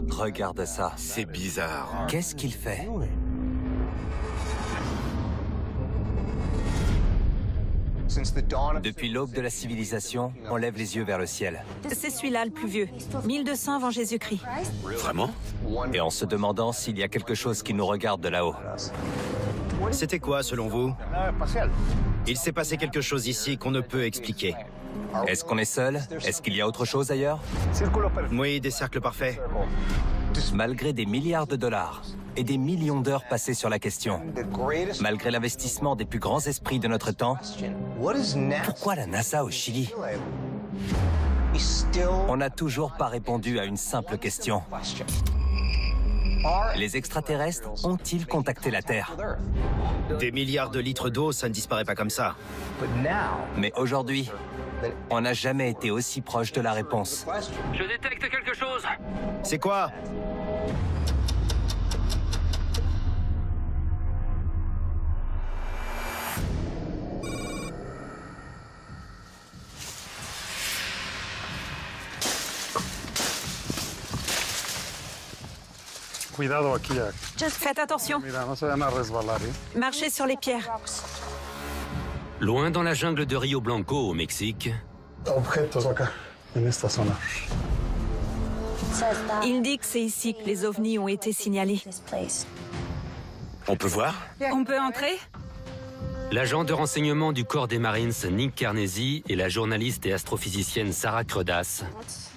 Regarde ça. C'est bizarre. Qu'est-ce qu'il fait? Depuis l'aube de la civilisation, on lève les yeux vers le ciel. C'est celui-là le plus vieux, 1200 avant Jésus-Christ. Vraiment? Et en se demandant s'il y a quelque chose qui nous regarde de là-haut. C'était quoi, selon vous? Il s'est passé quelque chose ici qu'on ne peut expliquer. Est-ce qu'on est seul? Est-ce qu'il y a autre chose ailleurs? Oui, des cercles parfaits. Malgré des milliards de dollars et des millions d'heures passées sur la question, malgré l'investissement des plus grands esprits de notre temps, pourquoi la NASA au Chili? On n'a toujours pas répondu à une simple question. Les extraterrestres ont-ils contacté la Terre? Des milliards de litres d'eau, ça ne disparaît pas comme ça. Mais aujourd'hui, on n'a jamais été aussi proche de la réponse. Je détecte quelque chose. C'est quoi? Cuidado aquí. Faites attention, Mira, no se van a resbalar, ¿eh? marchez sur les pierres. Loin dans la jungle de Rio Blanco, au Mexique, Objetos acá, en esta zona. Il dit que c'est ici que les ovnis ont été signalés. On peut voir? On peut entrer? l'agent de renseignement du corps des Marines Nick Carnesi et la journaliste et astrophysicienne Sarah Credas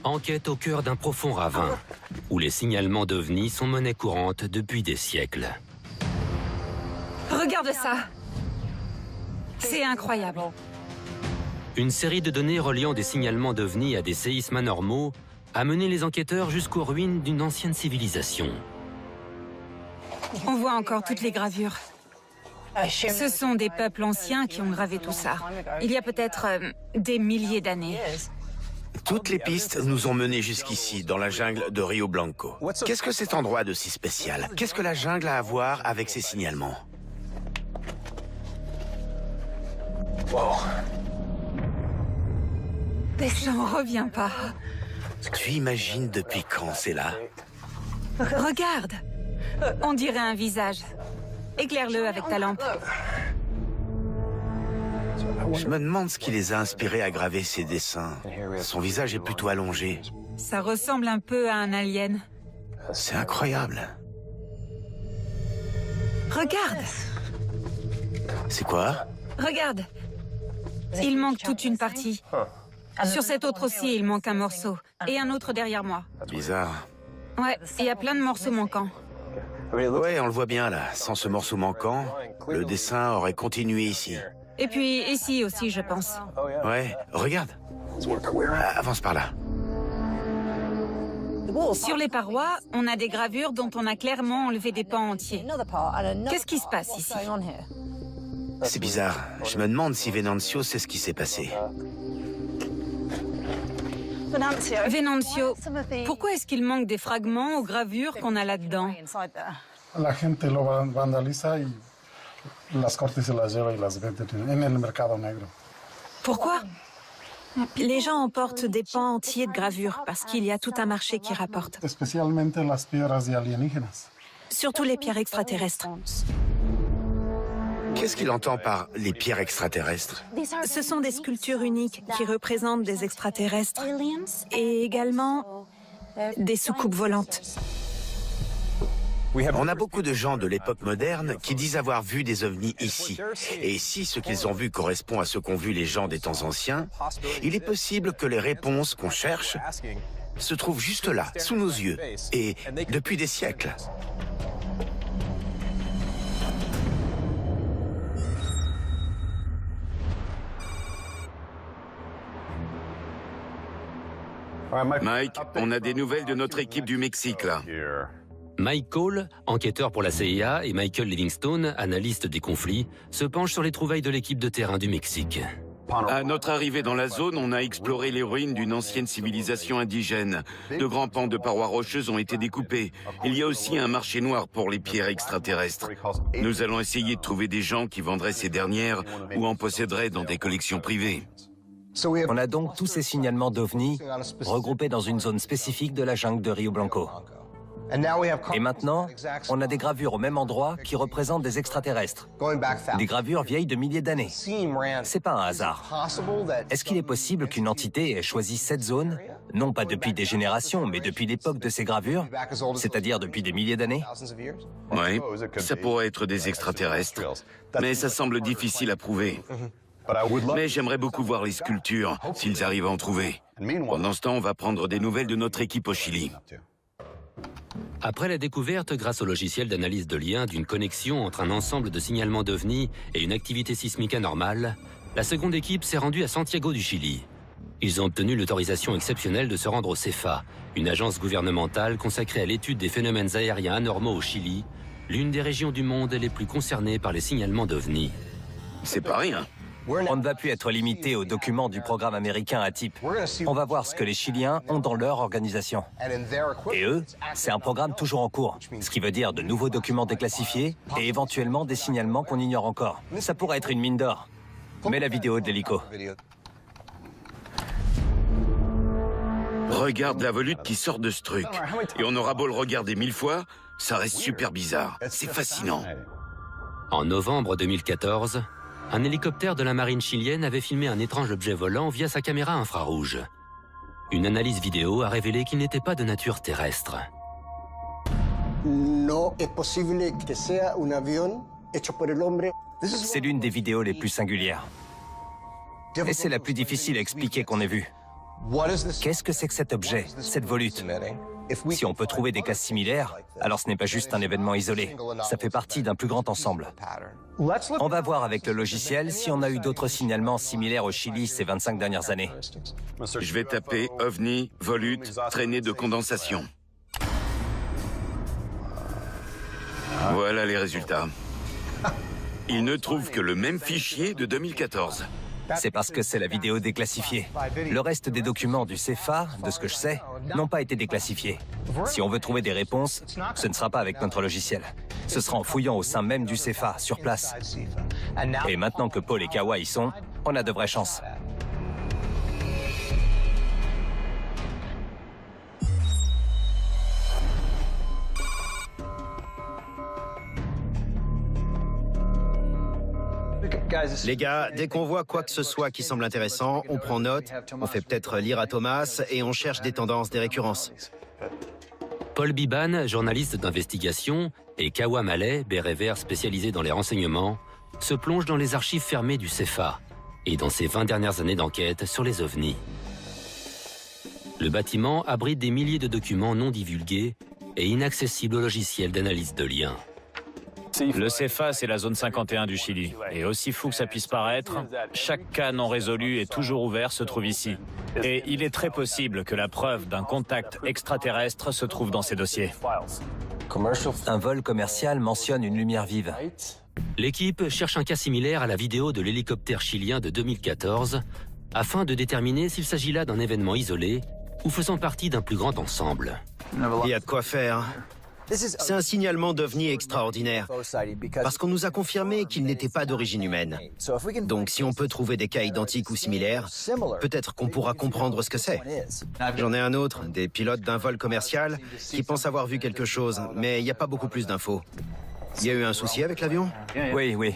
enquêtent au cœur d'un profond ravin où les signalements d'ovnis sont monnaie courante depuis des siècles. Regarde ça! C'est incroyable. Une série de données reliant des signalements d'ovnis à des séismes anormaux a mené les enquêteurs jusqu'aux ruines d'une ancienne civilisation. On voit encore toutes les gravures. Ce sont des peuples anciens qui ont gravé tout ça. Il y a peut-être des milliers d'années. Toutes les pistes nous ont menés jusqu'ici, dans la jungle de Rio Blanco. Qu'est-ce que cet endroit de si spécial? Qu'est-ce que la jungle a à voir avec ces signalements? J'en reviens pas. Tu imagines depuis quand c'est là? Regarde! On dirait un visage. Éclaire-le avec ta lampe. Je me demande ce qui les a inspirés à graver ces dessins. Son visage est plutôt allongé. Ça ressemble un peu à un alien. C'est incroyable. Regarde! C'est quoi? Regarde! Il manque toute une partie. Sur cette autre aussi, il manque un morceau. Et un autre derrière moi. Bizarre. Ouais, il y a plein de morceaux manquants. Ouais, on le voit bien là. Sans ce morceau manquant, le dessin aurait continué ici. Et puis ici aussi, je pense. Ouais, regarde. Avance par là. Sur les parois, on a des gravures dont on a clairement enlevé des pans entiers. Qu'est-ce qui se passe ici? C'est bizarre. Je me demande si Venancio sait ce qui s'est passé. Venancio, pourquoi est-ce qu'il manque des fragments aux gravures qu'on a là-dedans? La gente lo vandaliza y las corta y se las lleva y las vende en el mercado negro. Pourquoi? Les gens emportent des pans entiers de gravures parce qu'il y a tout un marché qui rapporte. Especialmente las piedras de alienígenas. Surtout les pierres extraterrestres. Qu'est-ce qu'il entend par les pierres extraterrestres? Ce sont des sculptures uniques qui représentent des extraterrestres et également des soucoupes volantes. On a beaucoup de gens de l'époque moderne qui disent avoir vu des ovnis ici. Et si ce qu'ils ont vu correspond à ce qu'ont vu les gens des temps anciens, il est possible que les réponses qu'on cherche se trouvent juste là, sous nos yeux, et depuis des siècles. Mike, on a des nouvelles de notre équipe du Mexique, là. Mike Cole, enquêteur pour la CIA, et Michael Livingstone, analyste des conflits, se penchent sur les trouvailles de l'équipe de terrain du Mexique. À notre arrivée dans la zone, on a exploré les ruines d'une ancienne civilisation indigène. De grands pans de parois rocheuses ont été découpés. Il y a aussi un marché noir pour les pierres extraterrestres. Nous allons essayer de trouver des gens qui vendraient ces dernières ou en posséderaient dans des collections privées. On a donc tous ces signalements d'OVNI regroupés dans une zone spécifique de la jungle de Rio Blanco. Et maintenant, on a des gravures au même endroit qui représentent des extraterrestres. Des gravures vieilles de milliers d'années. C'est pas un hasard. Est-ce qu'il est possible qu'une entité ait choisi cette zone, non pas depuis des générations, mais depuis l'époque de ces gravures, c'est-à-dire depuis des milliers d'années? Oui, ça pourrait être des extraterrestres. Mais ça semble difficile à prouver. Mais j'aimerais beaucoup voir les sculptures, s'ils arrivent à en trouver. Pendant ce temps, on va prendre des nouvelles de notre équipe au Chili. Après la découverte, grâce au logiciel d'analyse de liens, d'une connexion entre un ensemble de signalements d'OVNI et une activité sismique anormale, la seconde équipe s'est rendue à Santiago du Chili. Ils ont obtenu l'autorisation exceptionnelle de se rendre au CEFA, une agence gouvernementale consacrée à l'étude des phénomènes aériens anormaux au Chili, l'une des régions du monde les plus concernées par les signalements d'OVNI. C'est pas rien. On ne va plus être limité aux documents du programme américain ATIP. On va voir ce que les Chiliens ont dans leur organisation. Et eux, c'est un programme toujours en cours, ce qui veut dire de nouveaux documents déclassifiés et éventuellement des signalements qu'on ignore encore. Ça pourrait être une mine d'or. Mais la vidéo de l'hélico. Regarde la volute qui sort de ce truc. Et on aura beau le regarder 1000 fois, ça reste super bizarre. C'est fascinant. En novembre 2014, un hélicoptère de la marine chilienne avait filmé un étrange objet volant via sa caméra infrarouge. Une analyse vidéo a révélé qu'il n'était pas de nature terrestre. C'est l'une des vidéos les plus singulières. Et c'est la plus difficile à expliquer qu'on ait vue. Qu'est-ce que c'est que cet objet, cette volute? Si on peut trouver des cas similaires, alors ce n'est pas juste un événement isolé. Ça fait partie d'un plus grand ensemble. On va voir avec le logiciel si on a eu d'autres signalements similaires au Chili ces 25 dernières années. Je vais taper OVNI, volute, traînée de condensation. Voilà les résultats. Il ne trouve que le même fichier de 2014. C'est parce que c'est la vidéo déclassifiée. Le reste des documents du CEFA, de ce que je sais, n'ont pas été déclassifiés. Si on veut trouver des réponses, ce ne sera pas avec notre logiciel. Ce sera en fouillant au sein même du CEFA, sur place. Et maintenant que Paul et Kawa y sont, on a de vraies chances. Les gars, dès qu'on voit quoi que ce soit qui semble intéressant, on prend note, on fait peut-être lire à Thomas et on cherche des tendances, des récurrences. Paul Biban, journaliste d'investigation, et Kawa Mallet, béret vert spécialisé dans les renseignements, se plongent dans les archives fermées du CEFA et dans ses 20 dernières années d'enquête sur les OVNI. Le bâtiment abrite des milliers de documents non divulgués et inaccessibles au logiciel d'analyse de liens. Le CEFA, c'est la zone 51 du Chili. Et aussi fou que ça puisse paraître, chaque cas non résolu et toujours ouvert se trouve ici. Et il est très possible que la preuve d'un contact extraterrestre se trouve dans ces dossiers. Un vol commercial mentionne une lumière vive. L'équipe cherche un cas similaire à la vidéo de l'hélicoptère chilien de 2014 afin de déterminer s'il s'agit là d'un événement isolé ou faisant partie d'un plus grand ensemble. Il y a de quoi faire. C'est un signalement d'OVNI extraordinaire, parce qu'on nous a confirmé qu'il n'était pas d'origine humaine. Donc si on peut trouver des cas identiques ou similaires, peut-être qu'on pourra comprendre ce que c'est. J'en ai un autre, des pilotes d'un vol commercial qui pensent avoir vu quelque chose, mais il n'y a pas beaucoup plus d'infos. Il y a eu un souci avec l'avion? Oui.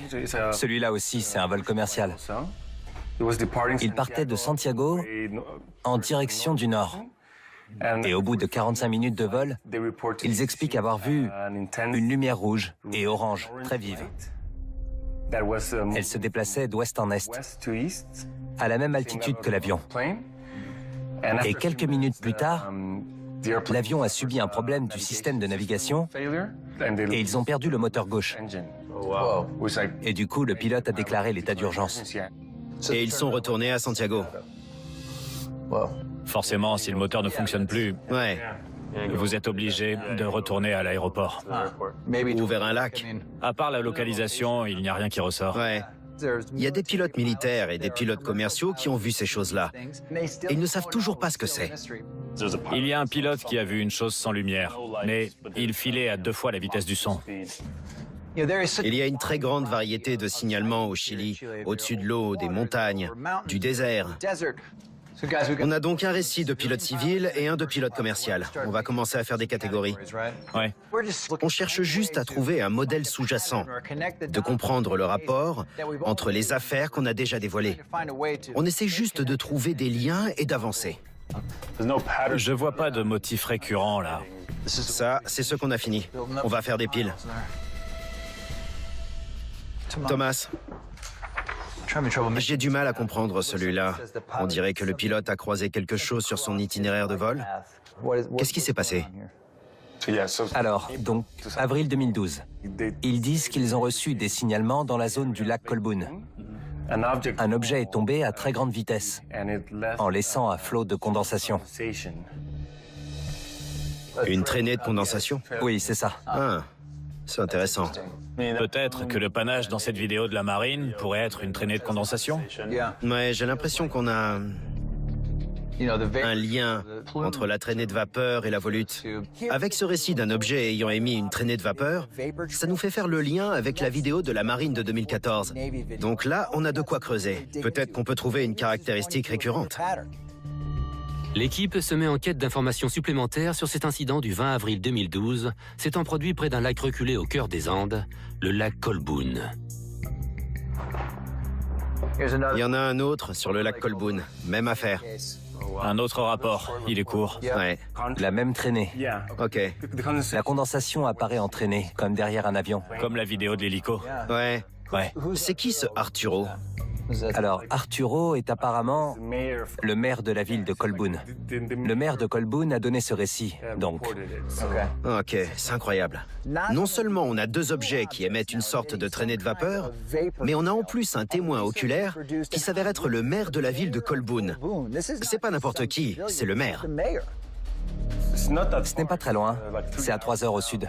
Celui-là aussi, c'est un vol commercial. Il partait de Santiago en direction du nord. Et au bout de 45 minutes de vol, ils expliquent avoir vu une lumière rouge et orange très vive. Elle se déplaçait d'ouest en est, à la même altitude que l'avion. Et quelques minutes plus tard, l'avion a subi un problème du système de navigation et ils ont perdu le moteur gauche. Et du coup, le pilote a déclaré l'état d'urgence. Et ils sont retournés à Santiago. Forcément, si le moteur ne fonctionne plus, Ouais. vous êtes obligé de retourner à l'aéroport. Ou vers un lac. À part la localisation, il n'y a rien qui ressort. Ouais. Il y a des pilotes militaires et des pilotes commerciaux qui ont vu ces choses-là. Et ils ne savent toujours pas ce que c'est. Il y a un pilote qui a vu une chose sans lumière, mais il filait à 2 fois la vitesse du son. Il y a une très grande variété de signalements au Chili, au-dessus de l'eau, des montagnes, du désert. On a donc un récit de pilote civil et un de pilote commercial. On va commencer à faire des catégories. Ouais. On cherche juste à trouver un modèle sous-jacent, de comprendre le rapport entre les affaires qu'on a déjà dévoilées. On essaie juste de trouver des liens et d'avancer. Je vois pas de motif récurrent là. Ça, c'est ce qu'on a fini. On va faire des piles. Thomas, j'ai du mal à comprendre celui-là. On dirait que le pilote a croisé quelque chose sur son itinéraire de vol. Qu'est-ce qui s'est passé? Alors, donc, avril 2012. Ils disent qu'ils ont reçu des signalements dans la zone du lac Colboon. Un objet est tombé à très grande vitesse, en laissant un flot de condensation. Une traînée de condensation? Oui, c'est ça. Ah, c'est intéressant. Peut-être que le panache dans cette vidéo de la marine pourrait être une traînée de condensation. Ouais, j'ai l'impression qu'on a un lien entre la traînée de vapeur et la volute. Avec ce récit d'un objet ayant émis une traînée de vapeur, ça nous fait faire le lien avec la vidéo de la marine de 2014. Donc là, on a de quoi creuser. Peut-être qu'on peut trouver une caractéristique récurrente. L'équipe se met en quête d'informations supplémentaires sur cet incident du 20 avril 2012, s'étant produit près d'un lac reculé au cœur des Andes, le lac Colboon. Il y en a un autre sur le lac Colboon. Même affaire. Un autre rapport, il est court. Ouais, La même traînée. ok. La condensation apparaît en traînée, comme derrière un avion. Comme la vidéo de l'hélico. Ouais. Ouais. C'est qui ce Arturo? Alors, Arturo est apparemment le maire de la ville de Colboon. Le maire de Colboon a donné ce récit, donc. Ok, c'est incroyable. Non seulement on a deux objets qui émettent une sorte de traînée de vapeur, mais on a en plus un témoin oculaire qui s'avère être le maire de la ville de Colboon. C'est pas n'importe qui, c'est le maire. Ce n'est pas très loin. C'est à 3 heures au sud.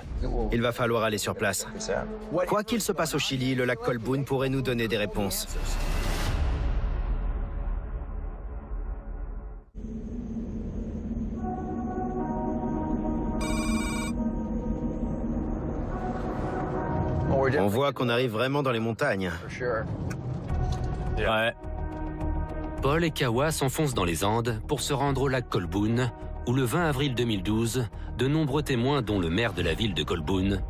Il va falloir aller sur place. Quoi qu'il se passe au Chili, le lac Colboon pourrait nous donner des réponses. On voit qu'on arrive vraiment dans les montagnes. Ouais. Paul et Kawa s'enfoncent dans les Andes pour se rendre au lac Colboon, où le 20 avril 2012, de nombreux témoins, dont le maire de la ville de Colboon,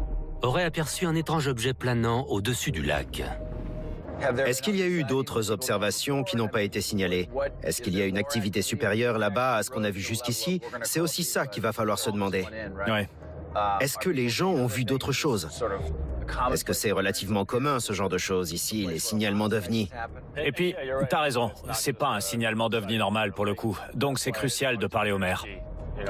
auraient aperçu un étrange objet planant au-dessus du lac. Est-ce qu'il y a eu d'autres observations qui n'ont pas été signalées? Est-ce qu'il y a une activité supérieure là-bas à ce qu'on a vu jusqu'ici? C'est aussi ça qu'il va falloir se demander. Ouais. Est-ce que les gens ont vu d'autres choses? Est-ce que c'est relativement commun, ce genre de choses, ici, les signalements d'OVNI? Et puis, t'as raison, c'est pas un signalement d'OVNI normal pour le coup. Donc c'est crucial de parler au maire.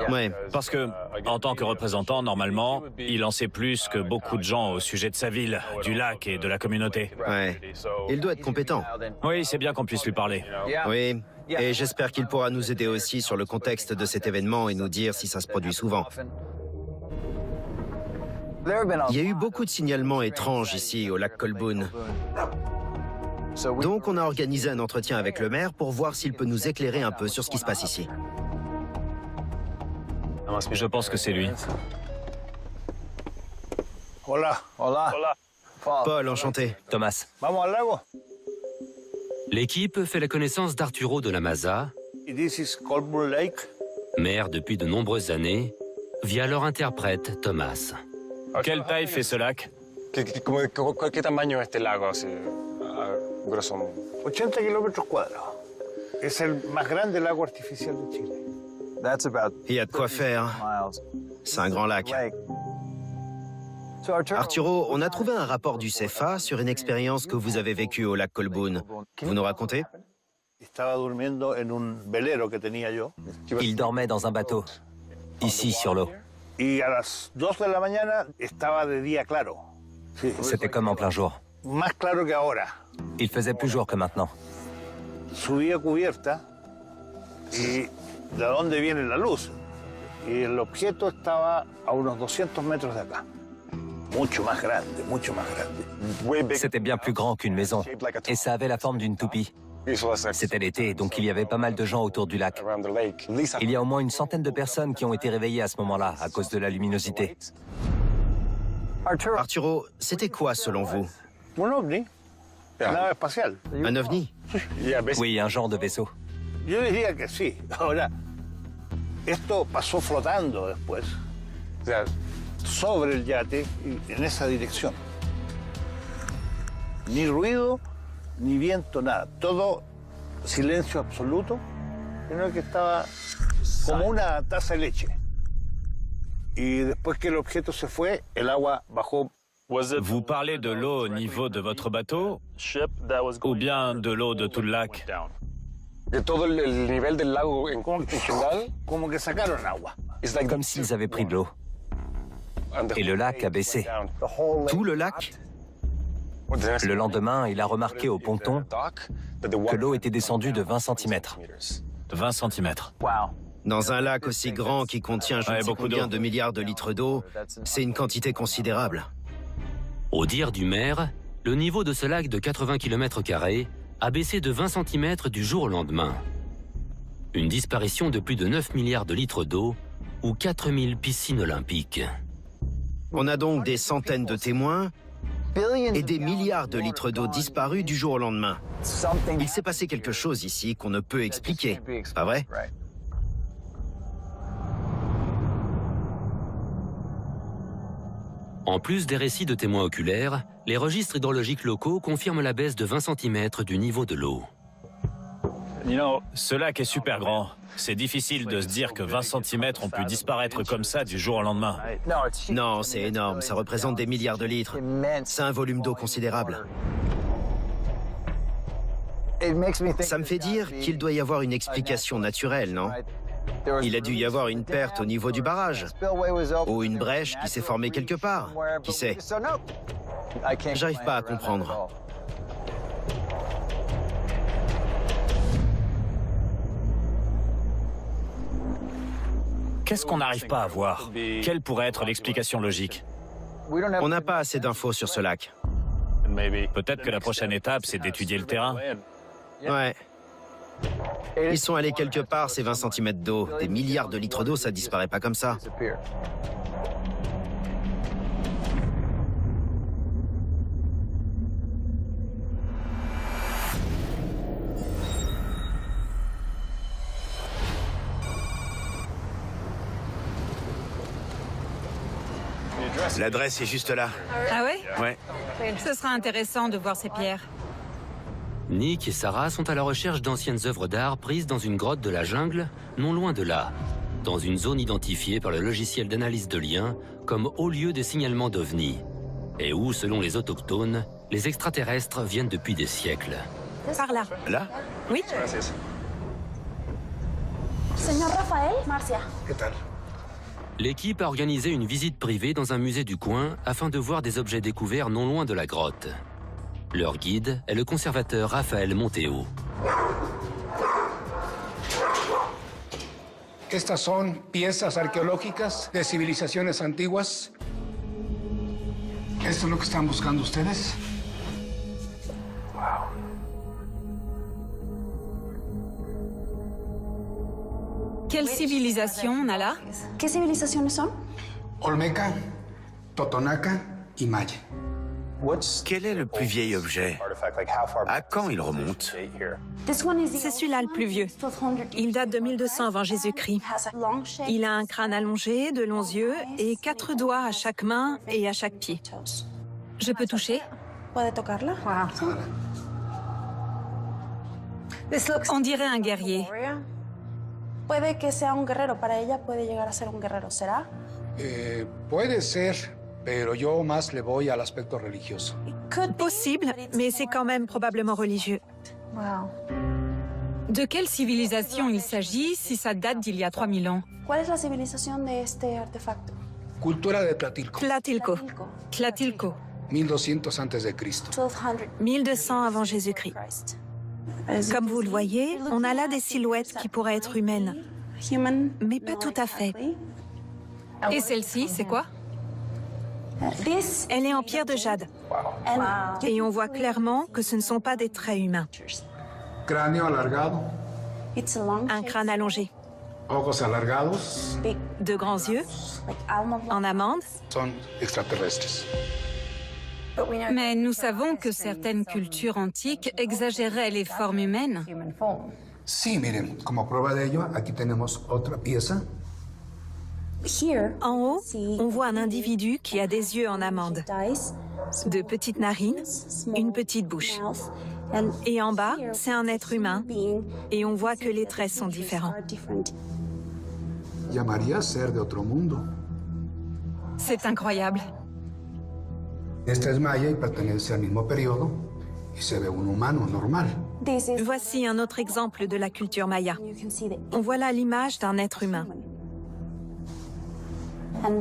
Ouais. Parce que, en tant que représentant, normalement, il en sait plus que beaucoup de gens au sujet de sa ville, du lac et de la communauté. Ouais. Il doit être compétent. Oui, c'est bien qu'on puisse lui parler. Oui. Et j'espère qu'il pourra nous aider aussi sur le contexte de cet événement et nous dire si ça se produit souvent. Il y a eu beaucoup de signalements étranges ici, au lac Colboon. Donc, on a organisé un entretien avec le maire pour voir s'il peut nous éclairer un peu sur ce qui se passe ici. Je pense que c'est lui. Hola. Hola. Paul, enchanté. Thomas. Vamos al lago. L'équipe fait la connaissance d'Arturo de la Maza, This is Colboon Lake. maire depuis de nombreuses années, via leur interprète Thomas. Quelle taille fait ce lac? ¿Qué tamaño es este lago, así, grosso modo? 80 kilómetros cuadrados. Es el más grande lago artificial de Chile. Il y a de quoi faire. C'est un grand lac. Arturo, on a trouvé un rapport du CEFA sur une expérience que vous avez vécue au lac Colboon. Vous nous racontez? Estaba durmiendo en un velero que tenía yo. Il dormait dans un bateau, ici sur l'eau. Y a las 2 de la mañana estaba de día claro. Sí, C'était comme en plein jour. más claro que ahora. Il faisait plus jour que maintenant. Subí a cubierta y de dónde viene la luz. Y el objeto estaba a unos 200 metros de acá. Mucho más grande, mucho más grande. C'était bien plus grand qu'une maison, et ça avait la forme d'une toupie. C'était l'été, donc il y avait pas mal de gens autour du lac. Il y a au moins une centaine de personnes qui ont été réveillées à ce moment-là, à cause de la luminosité. Arturo, c'était quoi selon vous? Un ovni, nave espacial. Un ovni? Oui, un genre de vaisseau. Yo diría que sí. Ahora, esto pasó flotando después, o sea, sobre el yate y en esa dirección. Ni ruido, ni viento, nada. Todo silencio absoluto, sino que estaba como una taza de leche. Y después que el objeto se fue, el agua bajó. Vous parlez de l'eau au niveau de votre bateau ou bien de l'eau de tout le lac? De todo el nivel del lago en general. Como que sacaron agua. Comme s'ils avaient pris de l'eau. Et le lac a baissé. Tout le lac? Le lendemain, il a remarqué au ponton que l'eau était descendue de 20 cm. 20 cm. Dans un lac aussi grand qui contient je ne sais beaucoup combien d'eau. de milliards de litres d'eau, c'est une quantité considérable. Au dire du maire, le niveau de ce lac de 80 km² a baissé de 20 cm du jour au lendemain. Une disparition de plus de 9 milliards de litres d'eau ou 4000 piscines olympiques. On a donc des centaines de témoins et des milliards de litres d'eau disparus du jour au lendemain. Il s'est passé quelque chose ici qu'on ne peut expliquer, pas vrai? En plus des récits de témoins oculaires, les registres hydrologiques locaux confirment la baisse de 20 cm du niveau de l'eau. Ce lac est super grand. C'est difficile de se dire que 20 cm ont pu disparaître comme ça du jour au lendemain. Non, c'est énorme, ça représente des milliards de litres. C'est un volume d'eau considérable. Ça me fait dire qu'il doit y avoir une explication naturelle, non? Il a dû y avoir une perte au niveau du barrage, ou une brèche qui s'est formée quelque part. Qui sait? J'arrive pas à comprendre. Qu'est-ce qu'on n'arrive pas à voir? Quelle pourrait être l'explication logique? On n'a pas assez d'infos sur ce lac. Peut-être que la prochaine étape, c'est d'étudier le terrain. Ouais. Ils sont allés quelque part, ces 20 cm d'eau. Des milliards de litres d'eau, ça disparaît pas comme ça. L'adresse est juste là. Ah ouais? Ouais. Ce sera intéressant de voir ces pierres. Nick et Sarah sont à la recherche d'anciennes œuvres d'art prises dans une grotte de la jungle, non loin de là, dans une zone identifiée par le logiciel d'analyse de liens comme haut lieu des signalements d'OVNI, et où, selon les autochtones, les extraterrestres viennent depuis des siècles. Par là. Là? Oui. Señor Rafael, Marcia. ¿Qué tal? L'équipe a organisé une visite privée dans un musée du coin afin de voir des objets découverts non loin de la grotte. Leur guide est le conservateur Rafael Monteo. Estas son piezas arqueológicas de civilizaciones antiguas. ¿Esto es lo que están buscando ustedes? Quelle civilisation on a là? ¿Qué civilizaciones son? Olmeca, Totonaca y Maya. Quel est le plus vieil objet? À quand il remonte? C'est celui-là le plus vieux. Il date de 1200 avant Jésus-Christ. Il a un crâne allongé, de longs yeux et 4 doigts à chaque main et à chaque pied. Je peux toucher? ¿Puede tocarla? On dirait un guerrier. Puede que sea un guerrero. Para ella puede llegar a ser un guerrero. ¿Será? Puede ser, pero yo más le voy al aspecto religioso. Possible, mais c'est quand même probablement religieux. Wow. De quelle civilisation il s'agit si ça date d'il y a 3000 ans? ¿Cuál es la civilización de este artefacto? Cultura de Tlatilco, Tlatilco. Tlatilco. 1200 antes de Cristo. 1200 avant Jésus-Christ. Comme vous le voyez, on a là des silhouettes qui pourraient être humaines. Mais pas tout à fait. Et celle-ci, c'est quoi? Elle est en pierre de jade. Et on voit clairement que ce ne sont pas des traits humains. Cráneo alargado. Un crâne allongé. Ojos alargados. De grands yeux, en amande. Son extraterrestres. Mais nous savons que certaines cultures antiques exagéraient les formes humaines. Sí, miren, como prueba de ello, aquí tenemos otra pieza. En haut, on voit un individu qui a des yeux en amande, de petites narines, une petite bouche. Et en bas, c'est un être humain, et on voit que les traits sont différents. Llamaría ser de otro mundo. C'est incroyable. Este es maya y pertenece al mismo periodo y se ve un humano normal. Voici un autre exemple de la culture maya. On voit là l'image d'un être humain.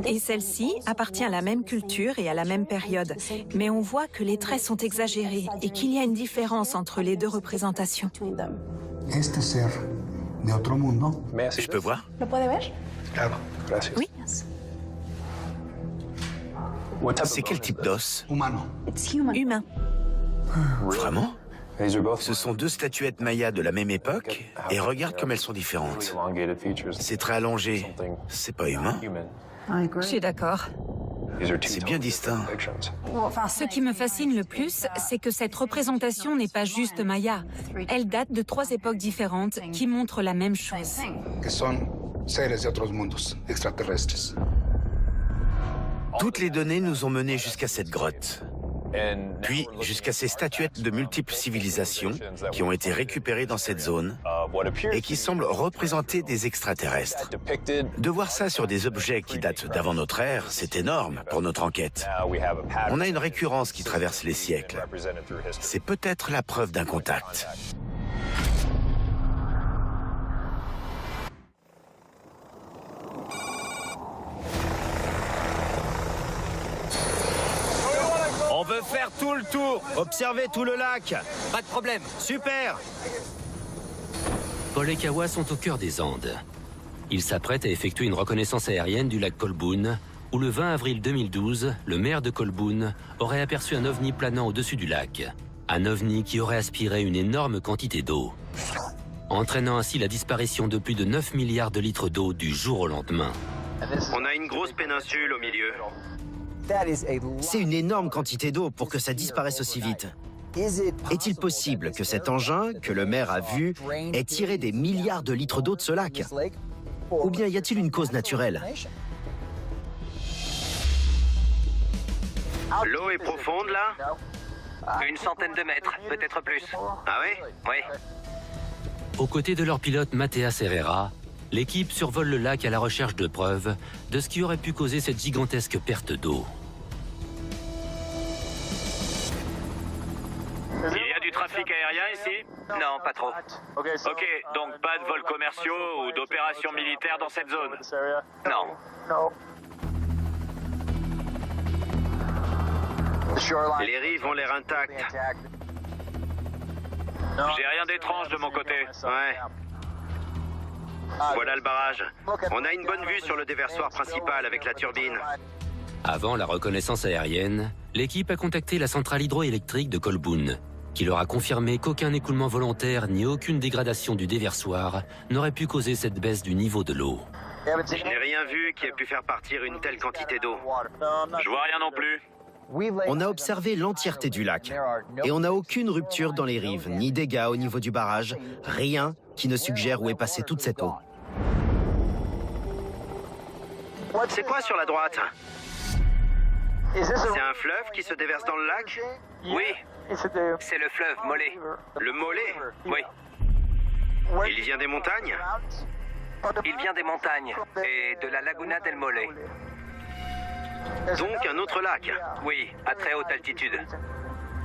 Et celle-ci appartient à la même culture et à la même période. Mais on voit que les traits sont exagérés et qu'il y a une différence entre les deux représentations. Este ser de otro mundo. Je peux voir? ¿Lo puede ver? Claro, gracias. Oui. C'est quel type d'os? Humano. Humain. Vraiment? Ce sont deux statuettes mayas de la même époque, et regarde comme elles sont différentes. C'est très allongé. C'est pas humain. Je suis d'accord. C'est bien distinct. Ce qui me fascine le plus, c'est que cette représentation n'est pas juste maya. Elle date de 3 époques différentes qui montrent la même chose. Que son seres de otros mundos, extraterrestres. Toutes les données nous ont menés jusqu'à cette grotte. Puis jusqu'à ces statuettes de multiples civilisations qui ont été récupérées dans cette zone et qui semblent représenter des extraterrestres. De voir ça sur des objets qui datent d'avant notre ère, c'est énorme pour notre enquête. On a une récurrence qui traverse les siècles. C'est peut-être la preuve d'un contact. On veut faire tout le tour. Observez tout le lac. Pas de problème. Super. Paul et Kawa sont au cœur des Andes. Ils s'apprêtent à effectuer une reconnaissance aérienne du lac Colbún, où le 20 avril 2012, le maire de Colbún aurait aperçu un ovni planant au-dessus du lac. Un ovni qui aurait aspiré une énorme quantité d'eau, entraînant ainsi la disparition de plus de 9 milliards de litres d'eau du jour au lendemain. On a une grosse péninsule au milieu. C'est une énorme quantité d'eau pour que ça disparaisse aussi vite. Est-il possible que cet engin, que le maire a vu, ait tiré des milliards de litres d'eau de ce lac? Ou bien y a-t-il une cause naturelle? L'eau est profonde là? Une centaine de mètres, peut-être plus. Ah oui? Oui. Aux côtés de leur pilote Mathias Herrera, l'équipe survole le lac à la recherche de preuves de ce qui aurait pu causer cette gigantesque perte d'eau. Il y a du trafic aérien ici? Non, pas trop. Ok, donc pas de vols commerciaux ou d'opérations militaires dans cette zone? Non. Les rives ont l'air intactes. J'ai rien d'étrange de mon côté. Ouais. Voilà le barrage. On a une bonne vue sur le déversoir principal avec la turbine. Avant la reconnaissance aérienne, l'équipe a contacté la centrale hydroélectrique de Colbún, qui leur a confirmé qu'aucun écoulement volontaire ni aucune dégradation du déversoir n'aurait pu causer cette baisse du niveau de l'eau. Je n'ai rien vu qui ait pu faire partir une telle quantité d'eau. Je vois rien non plus. On a observé l'entièreté du lac et on n'a aucune rupture dans les rives, ni dégâts au niveau du barrage, rien qui ne suggère où est passée toute cette eau. C'est quoi sur la droite? C'est un fleuve qui se déverse dans le lac? Oui. C'est le fleuve Mollet. Le Mollet? Oui. Il vient des montagnes? Il vient des montagnes et de la Laguna del Mollet. Donc un autre lac? Oui, à très haute altitude.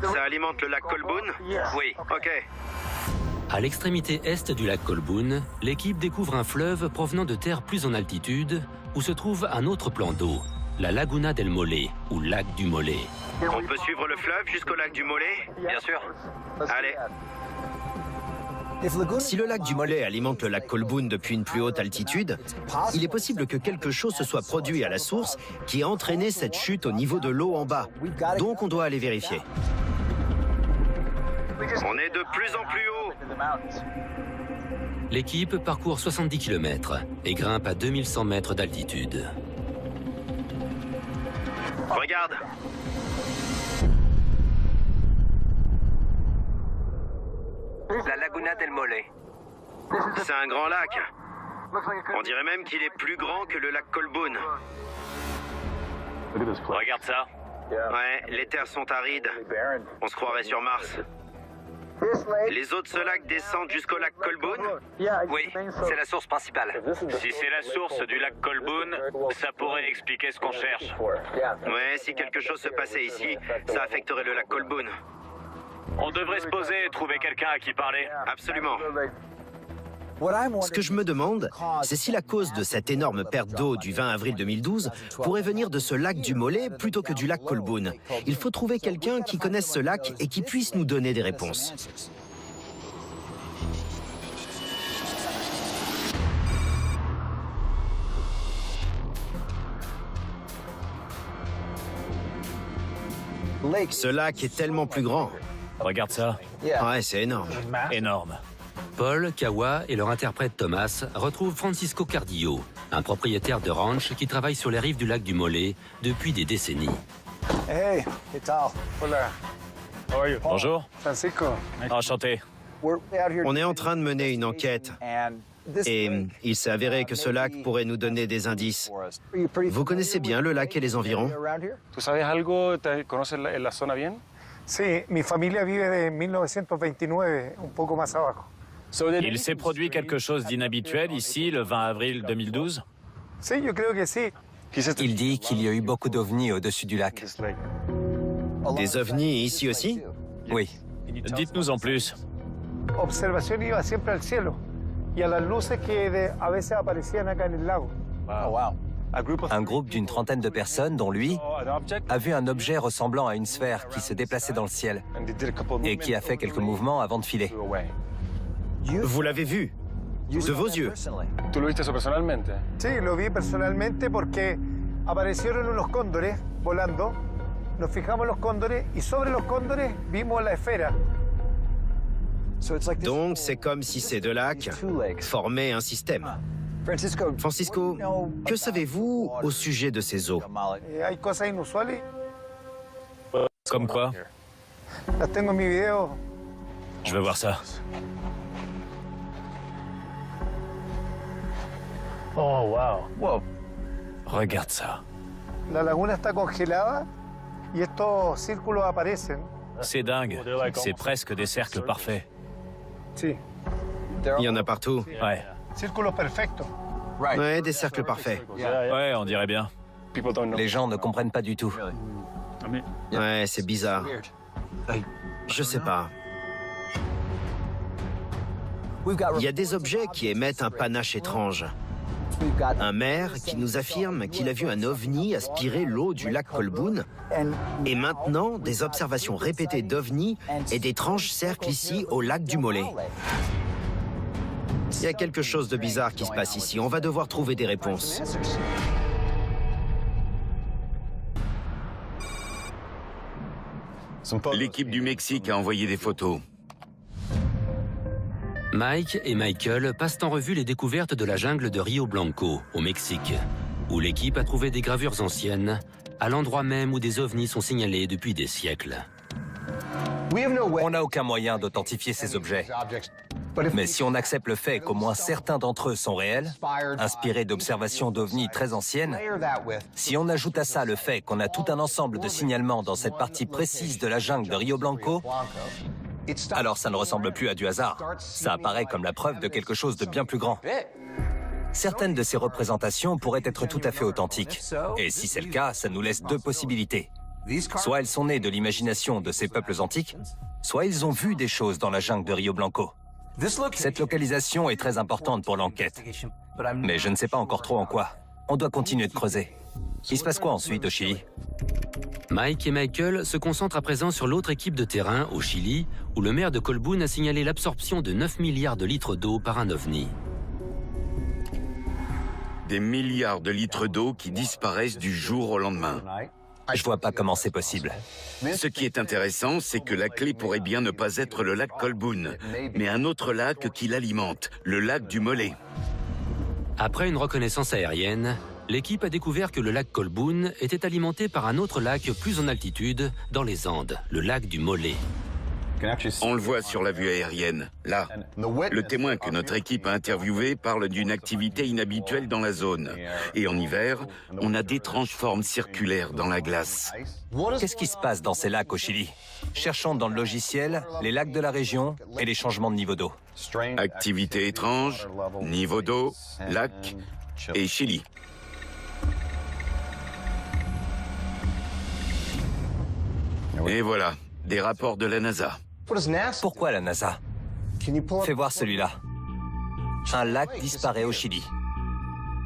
Ça alimente le lac Colbún? Oui. Ok. À l'extrémité est du lac Colbún, l'équipe découvre un fleuve provenant de terre plus en altitude, où se trouve un autre plan d'eau, la Laguna del Mollet, ou lac du Mollet. On peut suivre le fleuve jusqu'au lac du Mollet? Bien sûr. Allez. Si le lac du Mollet alimente le lac Colbún depuis une plus haute altitude, il est possible que quelque chose se soit produit à la source qui a entraîné cette chute au niveau de l'eau en bas. Donc on doit aller vérifier. On est de plus en plus haut. L'équipe parcourt 70 km et grimpe à 2100 mètres d'altitude. Regarde. La Laguna del Mole. C'est un grand lac. On dirait même qu'il est plus grand que le lac Colboun. Regarde ça. Ouais, les terres sont arides. On se croirait sur Mars. Les eaux de ce lac descendent jusqu'au lac Colboun? Oui, c'est la source principale. Si c'est la source du lac Colboun, ça pourrait expliquer ce qu'on cherche. Ouais, si quelque chose se passait ici, ça affecterait le lac Colboun. On devrait se poser et trouver quelqu'un à qui parler. Absolument. Ce que je me demande, c'est si la cause de cette énorme perte d'eau du 20 avril 2012 pourrait venir de ce lac du Mollet plutôt que du lac Colboun. Il faut trouver quelqu'un qui connaisse ce lac et qui puisse nous donner des réponses. Ce lac est tellement plus grand. Regarde ça. Ouais, c'est énorme. Énorme. Paul, Kawa et leur interprète Thomas retrouvent Francisco Cardillo, un propriétaire de ranch qui travaille sur les rives du lac du Mollet depuis des décennies. Hey, ¿qué tal? Hola. How are you? Bonjour. Francisco. Enchanté. On est en train de mener une enquête et il s'est avéré que ce lac pourrait nous donner des indices. Vous connaissez bien le lac et les environs? ¿Tú sabes algo? ¿Conoces la zona bien? Sí, mi familia vive de 1929, un poco más abajo. Il s'est produit quelque chose d'inhabituel ici le 20 avril 2012? Sí, yo creo que sí. Il dit qu'il y a eu beaucoup d'ovnis au-dessus du lac. Des ovnis ici aussi? Oui. Dites-nous en plus. Observación iba siempre al cielo y a las luces que a veces aparecían acá en el lago. Un groupe d'une trentaine de personnes, dont lui, a vu un objet ressemblant à une sphère qui se déplaçait dans le ciel et qui a fait quelques mouvements avant de filer. Vous l'avez vu? De vos yeux? ¿Tú lo viste eso personalmente? Sí, lo vi personalmente porque aparecieron unos cóndores volando. Nos fijamos en los cóndores y sobre los cóndores vimos la esfera. Donc c'est comme si ces deux lacs formaient un système. Francisco, que savez-vous au sujet de ces eaux? Hay cosas inusuales. Comme quoi? Las tengo en mi video. Je veux voir ça. Oh, wow. Regarde ça. La laguna está congelada y estos círculos aparecen. C'est dingue. C'est presque des cercles parfaits. Sí. Il y en a partout. Ouais. Círculos perfectos. Ouais, des cercles parfaits. Ouais, on dirait bien. Les gens ne comprennent pas du tout. Ouais, c'est bizarre. Je sais pas. Il y a des objets qui émettent un panache étrange. Un maire qui nous affirme qu'il a vu un ovni aspirer l'eau du lac Colboun. Et maintenant, des observations répétées d'ovnis et d'étranges cercles ici au lac du Mollet. Il y a quelque chose de bizarre qui se passe ici. On va devoir trouver des réponses. L'équipe du Mexique a envoyé des photos. Mike et Michael passent en revue les découvertes de la jungle de Rio Blanco, au Mexique, où l'équipe a trouvé des gravures anciennes, à l'endroit même où des ovnis sont signalés depuis des siècles. On n'a aucun moyen d'authentifier ces objets. Mais si on accepte le fait qu'au moins certains d'entre eux sont réels, inspirés d'observations d'ovnis très anciennes, si on ajoute à ça le fait qu'on a tout un ensemble de signalements dans cette partie précise de la jungle de Rio Blanco, alors ça ne ressemble plus à du hasard. Ça apparaît comme la preuve de quelque chose de bien plus grand. Certaines de ces représentations pourraient être tout à fait authentiques. Et si c'est le cas, ça nous laisse deux possibilités. Soit elles sont nées de l'imagination de ces peuples antiques, soit ils ont vu des choses dans la jungle de Rio Blanco. Cette localisation est très importante pour l'enquête. Mais je ne sais pas encore trop en quoi. On doit continuer de creuser. Il se passe quoi ensuite au Chili? Mike et Michael se concentrent à présent sur l'autre équipe de terrain, au Chili, où le maire de Colboun a signalé l'absorption de 9 milliards de litres d'eau par un ovni. Des milliards de litres d'eau qui disparaissent du jour au lendemain. Je vois pas comment c'est possible. Ce qui est intéressant, c'est que la clé pourrait bien ne pas être le lac Colboon, mais un autre lac qui l'alimente, le lac du Mollet. Après une reconnaissance aérienne, l'équipe a découvert que le lac Colboon était alimenté par un autre lac plus en altitude, dans les Andes, le lac du Mollet. On le voit sur la vue aérienne, là. Le témoin que notre équipe a interviewé parle d'une activité inhabituelle dans la zone. Et en hiver, on a d'étranges formes circulaires dans la glace. Qu'est-ce qui se passe dans ces lacs au Chili? Cherchons dans le logiciel les lacs de la région et les changements de niveau d'eau. Activité étrange, niveau d'eau, lac et Chili. Et voilà, des rapports de la NASA. Pourquoi la NASA? Fais voir celui-là. Un lac disparaît au Chili.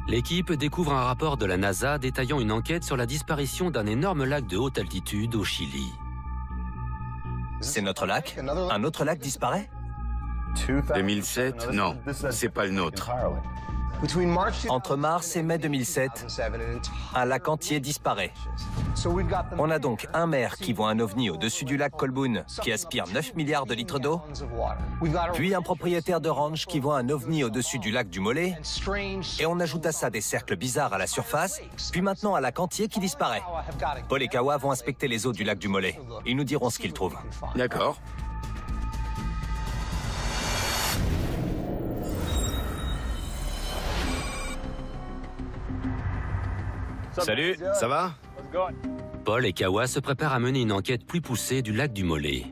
L'équipe découvre un rapport de la NASA détaillant une enquête sur la disparition d'un énorme lac de haute altitude au Chili. C'est notre lac? Un autre lac disparaît? 2007? Non, c'est pas le nôtre. Entre mars et mai 2007, un lac entier disparaît. On a donc un maire qui voit un ovni au-dessus du lac Colboon qui aspire 9 milliards de litres d'eau, puis un propriétaire de ranch qui voit un ovni au-dessus du lac du Mollet, et on ajoute à ça des cercles bizarres à la surface, puis maintenant un lac entier qui disparaît. Paul et Kawa vont inspecter les eaux du lac du Mollet. Ils nous diront ce qu'ils trouvent. D'accord. Salut, ça va? Paul et Kawa se préparent à mener une enquête plus poussée du lac du Mollet.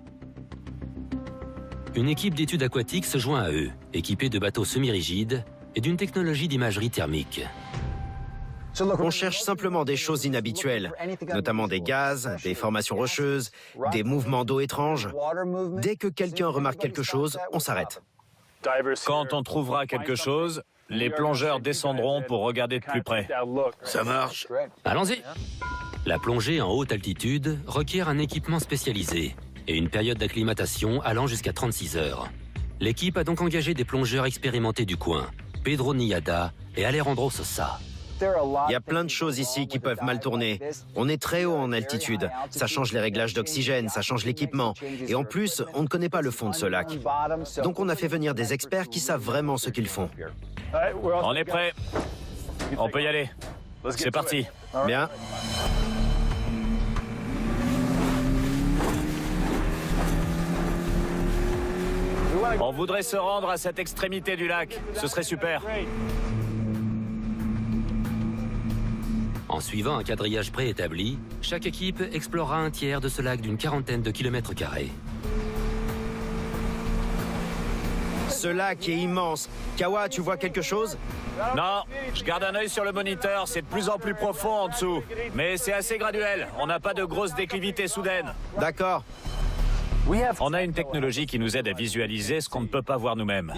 Une équipe d'études aquatiques se joint à eux, équipée de bateaux semi-rigides et d'une technologie d'imagerie thermique. On cherche simplement des choses inhabituelles, notamment des gaz, des formations rocheuses, des mouvements d'eau étranges. Dès que quelqu'un remarque quelque chose, on s'arrête. Quand on trouvera quelque chose, les plongeurs descendront pour regarder de plus près. Ça marche. Allons-y. La plongée en haute altitude requiert un équipement spécialisé et une période d'acclimatation allant jusqu'à 36 heures. L'équipe a donc engagé des plongeurs expérimentés du coin, Pedro Niada et Alejandro Sosa. Il y a plein de choses ici qui peuvent mal tourner. On est très haut en altitude. Ça change les réglages d'oxygène, ça change l'équipement. Et en plus, on ne connaît pas le fond de ce lac. Donc on a fait venir des experts qui savent vraiment ce qu'ils font. On est prêt. On peut y aller. C'est parti. Bien. On voudrait se rendre à cette extrémité du lac. Ce serait super. En suivant un quadrillage préétabli, chaque équipe explorera un tiers de ce lac d'une quarantaine de kilomètres carrés. Ce lac est immense. Kawa, tu vois quelque chose? Non, je garde un œil sur le moniteur. C'est de plus en plus profond en dessous. Mais c'est assez graduel. On n'a pas de grosses déclivités soudaines. D'accord. On a une technologie qui nous aide à visualiser ce qu'on ne peut pas voir nous-mêmes.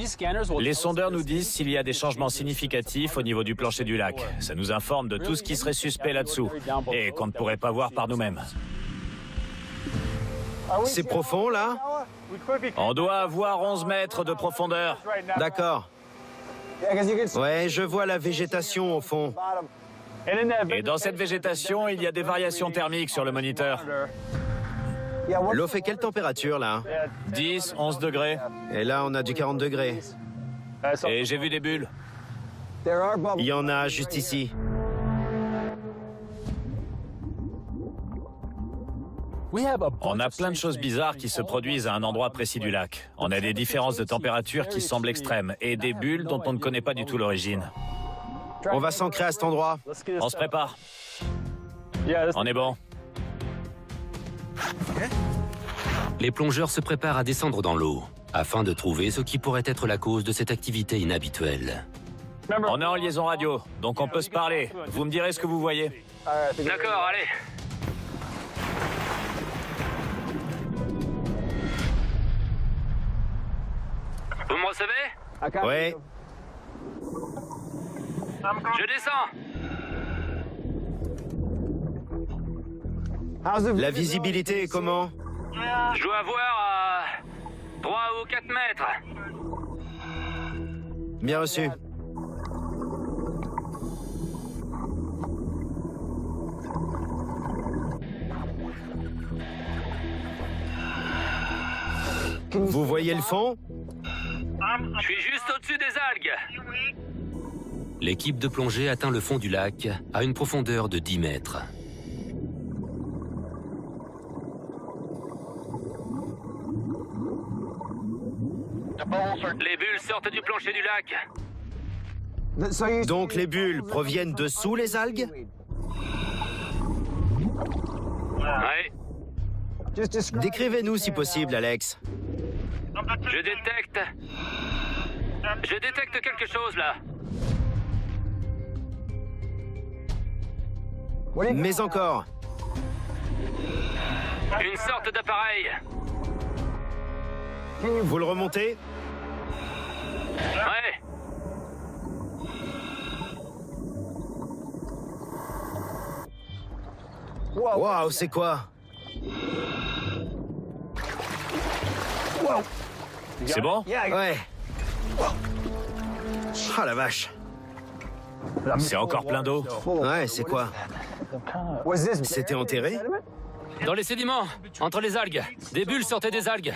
Les sondeurs nous disent s'il y a des changements significatifs au niveau du plancher du lac. Ça nous informe de tout ce qui serait suspect là-dessous et qu'on ne pourrait pas voir par nous-mêmes. C'est profond, là? On doit avoir 11 mètres de profondeur. D'accord. Ouais, je vois la végétation au fond. Et dans cette végétation, il y a des variations thermiques sur le moniteur. L'eau fait quelle température, là? 10, 11 degrés. Et là, on a du 40 degrés. Et j'ai vu des bulles. Il y en a juste ici. On a plein de choses bizarres qui se produisent à un endroit précis du lac. On a des différences de température qui semblent extrêmes et des bulles dont on ne connaît pas du tout l'origine. On va s'ancrer à cet endroit. On se prépare. On est bon. Les plongeurs se préparent à descendre dans l'eau, afin de trouver ce qui pourrait être la cause de cette activité inhabituelle. On est en liaison radio, donc on peut se parler. Vous me direz ce que vous voyez. D'accord, allez. Vous me recevez? Ouais. Je descends. La visibilité est comment? Je dois avoir 3 ou 4 mètres. Bien reçu. Vous voyez le fond? Je suis juste au-dessus des algues. L'équipe de plongée atteint le fond du lac à une profondeur de 10 mètres. Les bulles sortent du plancher du lac. Donc les bulles proviennent de sous les algues? Ouais. Décrivez-nous si possible, Alex. Je détecte quelque chose là. Mais encore. Une sorte d'appareil. Vous le remontez? Ouais. Waouh, c'est quoi? C'est bon? Ouais. Ah la vache. C'est encore plein d'eau. Ouais, c'est quoi? C'était enterré? Dans les sédiments, entre les algues. Des bulles sortaient des algues.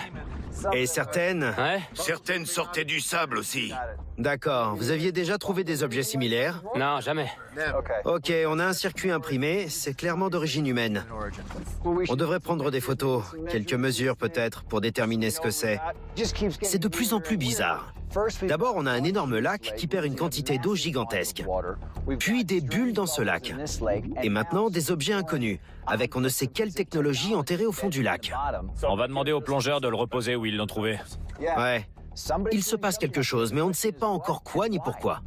Et certaines? Ouais. Certaines sortaient du sable aussi. D'accord. Vous aviez déjà trouvé des objets similaires? Non, jamais. Ok, on a un circuit imprimé. C'est clairement d'origine humaine. On devrait prendre des photos, quelques mesures peut-être, pour déterminer ce que c'est. C'est de plus en plus bizarre. D'abord, on a un énorme lac qui perd une quantité d'eau gigantesque. Puis des bulles dans ce lac. Et maintenant, des objets inconnus, avec on ne sait quelle technologie enterrée au fond du lac. On va demander aux plongeurs de le reposer où ils l'ont trouvé. Ouais. Il se passe quelque chose, mais on ne sait pas encore quoi ni pourquoi.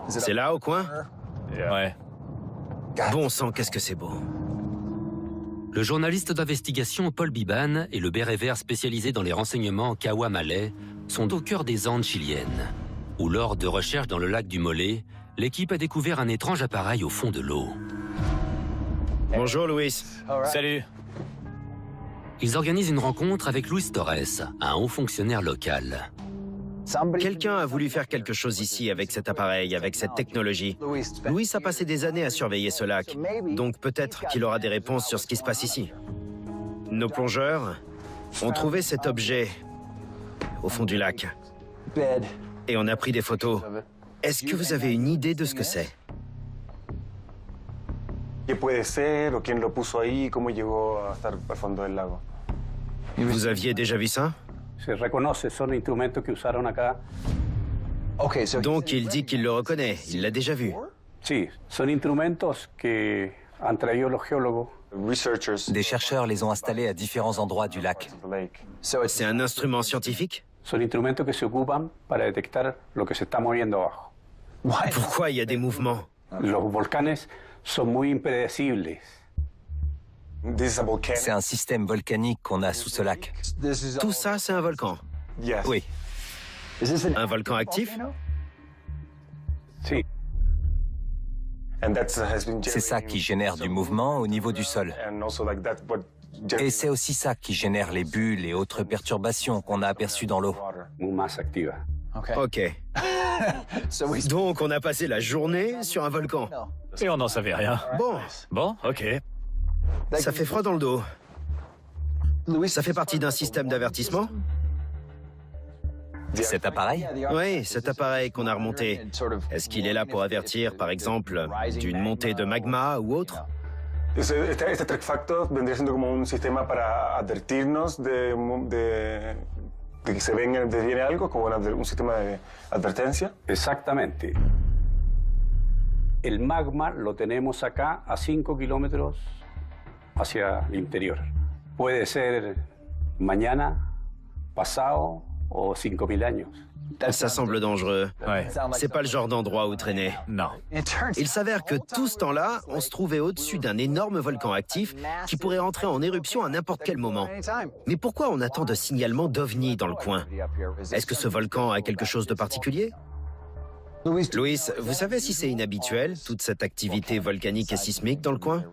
C'est là, au coin? Ouais. Bon sang, qu'est-ce que c'est beau. Le journaliste d'investigation Paul Biban et le béret vert spécialisé dans les renseignements Kawa Malay sont au cœur des Andes chiliennes, où lors de recherches dans le lac du Mollet, l'équipe a découvert un étrange appareil au fond de l'eau. Bonjour, Luis. Salut. Ils organisent une rencontre avec Luis Torres, un haut fonctionnaire local. Quelqu'un a voulu faire quelque chose ici avec cet appareil, avec cette technologie. Luis a passé des années à surveiller ce lac, donc peut-être qu'il aura des réponses sur ce qui se passe ici. Nos plongeurs ont trouvé cet objet au fond du lac. Et on a pris des photos. Est-ce que vous avez une idée de ce que c'est? Vous aviez déjà vu ça? Donc il dit qu'il le reconnaît, il l'a déjà vu. Des chercheurs les ont installés à différents endroits du lac. C'est un instrument scientifique? Pourquoi il y a des mouvements? C'est un système volcanique qu'on a sous ce lac. Tout ça, c'est un volcan? Oui. Un volcan actif? C'est ça qui génère du mouvement au niveau du sol. Et c'est aussi ça qui génère les bulles et autres perturbations qu'on a aperçues dans l'eau. Ok. Donc on a passé la journée sur un volcan. Et on n'en savait rien. Bon, ok. Ça fait froid dans le dos. Ça fait partie d'un système d'avertissement? Cet appareil? Oui, cet appareil qu'on a remonté. Est-ce qu'il est là pour avertir, par exemple, d'une montée de magma ou autre? Este track factor vendría siendo como un sistema para advertirnos de que se viene algo, como un sistema de advertencia. Exactamente. El magma lo tenemos acá a 5 kilómetros hacia el interior. Puede ser mañana, pasado o 5000 años. Ça semble dangereux. Ouais. C'est pas le genre d'endroit où traîner. Non. Il s'avère que tout ce temps-là, on se trouvait au-dessus d'un énorme volcan actif qui pourrait entrer en éruption à n'importe quel moment. Mais pourquoi on attend de signalements d'OVNI dans le coin? Est-ce que ce volcan a quelque chose de particulier? Luis, vous savez si c'est inhabituel, toute cette activité volcanique et sismique dans le coin?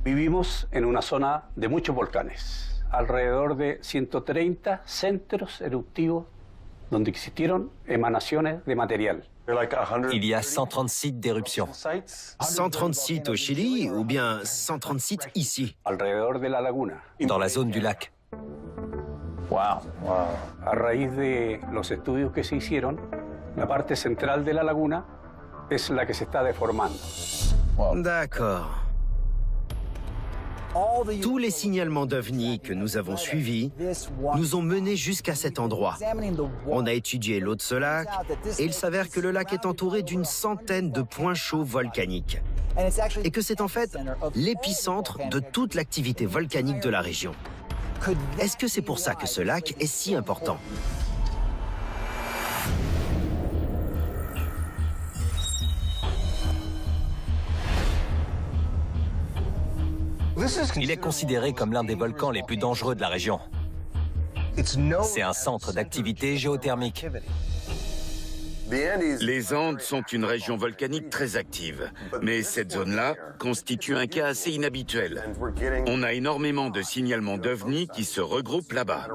Vivimos en una zona de muchos volcanes. Alrededor de 130 centros eruptivos donde existieron emanaciones de material. Il y a 130 sites d'éruption. 130 sites au Chili ou bien 130 sites ici? Dans la zone du lac. Wow. A raíz de los estudios que se hicieron, la parte central de la laguna es la que se está deformando. D'accord. Tous les signalements d'OVNI que nous avons suivis nous ont menés jusqu'à cet endroit. On a étudié l'eau de ce lac et il s'avère que le lac est entouré d'une centaine de points chauds volcaniques et que c'est en fait l'épicentre de toute l'activité volcanique de la région. Est-ce que c'est pour ça que ce lac est si important? Il est considéré comme l'un des volcans les plus dangereux de la région. C'est un centre d'activité géothermique. Les Andes sont une région volcanique très active, mais cette zone-là constitue un cas assez inhabituel. On a énormément de signalements d'OVNI qui se regroupent là-bas.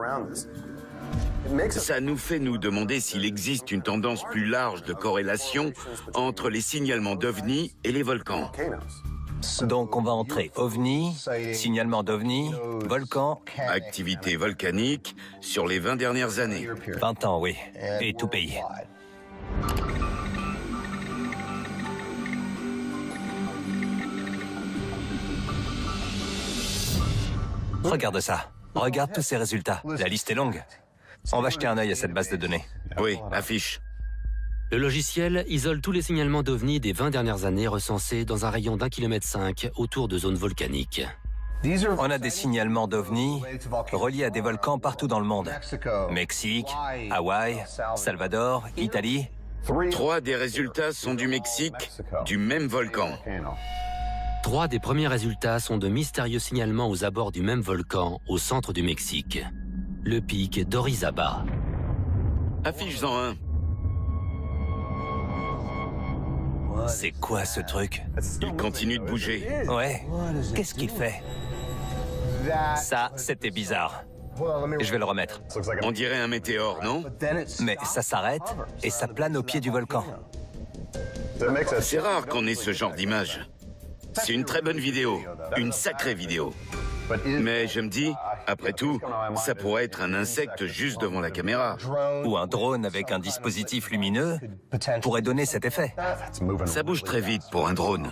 Ça nous fait nous demander s'il existe une tendance plus large de corrélation entre les signalements d'OVNI et les volcans. Donc on va entrer OVNI, signalement d'OVNI, volcan... Activité volcanique sur les 20 dernières années. 20 ans, oui. Et tout pays. Regarde ça. Regarde tous ces résultats. La liste est longue. On va jeter un œil à cette base de données. Oui, affiche. Le logiciel isole tous les signalements d'OVNI des 20 dernières années recensés dans un rayon d'1,5 km autour de zones volcaniques. On a des signalements d'OVNI reliés à des volcans partout dans le monde. Mexique, Hawaï, Salvador, Italie. 3 des résultats sont du Mexique, du même volcan. 3 des premiers résultats sont de mystérieux signalements aux abords du même volcan au centre du Mexique. Le pic d'Orizaba. Affiche-en un. C'est quoi ce truc? Il continue de bouger. Ouais. Qu'est-ce qu'il fait? Ça, c'était bizarre. Je vais le remettre. On dirait un météore, non? Mais ça s'arrête et ça plane au pied du volcan. C'est rare qu'on ait ce genre d'image. C'est une très bonne vidéo, une sacrée vidéo. Mais je me dis, après tout, ça pourrait être un insecte juste devant la caméra. Ou un drone avec un dispositif lumineux pourrait donner cet effet. Ça bouge très vite pour un drone.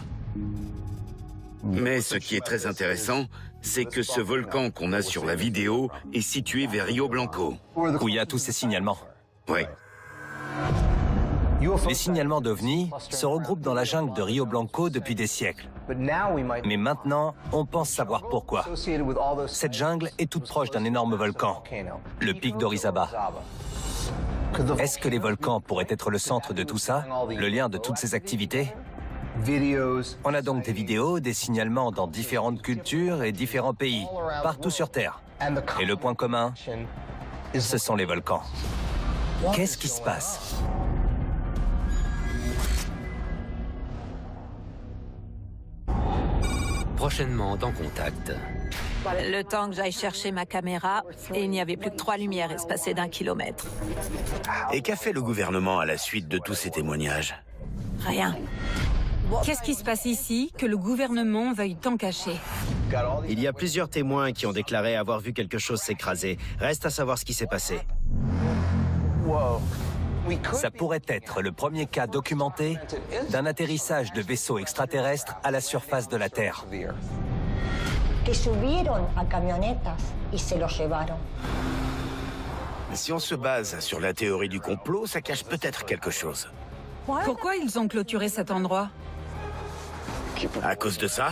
Mais ce qui est très intéressant, c'est que ce volcan qu'on a sur la vidéo est situé vers Rio Blanco. Où il y a tous ces signalements. Oui. Les signalements d'OVNI se regroupent dans la jungle de Rio Blanco depuis des siècles. Mais maintenant, on pense savoir pourquoi. Cette jungle est toute proche d'un énorme volcan, le pic d'Orizaba. Est-ce que les volcans pourraient être le centre de tout ça, le lien de toutes ces activités? On a donc des vidéos, des signalements dans différentes cultures et différents pays, partout sur Terre. Et le point commun, ce sont les volcans. Qu'est-ce qui se passe? Prochainement dans Contact. Le temps que j'aille chercher ma caméra, et il n'y avait plus que 3 lumières espacées d'1 kilomètre. Et qu'a fait le gouvernement à la suite de tous ces témoignages? Rien. Qu'est-ce qui se passe ici que le gouvernement veuille tant cacher? Il y a plusieurs témoins qui ont déclaré avoir vu quelque chose s'écraser. Reste à savoir ce qui s'est passé. Ça pourrait être le premier cas documenté d'un atterrissage de vaisseaux extraterrestres à la surface de la Terre. Si on se base sur la théorie du complot, ça cache peut-être quelque chose. Pourquoi ils ont clôturé cet endroit? À cause de ça?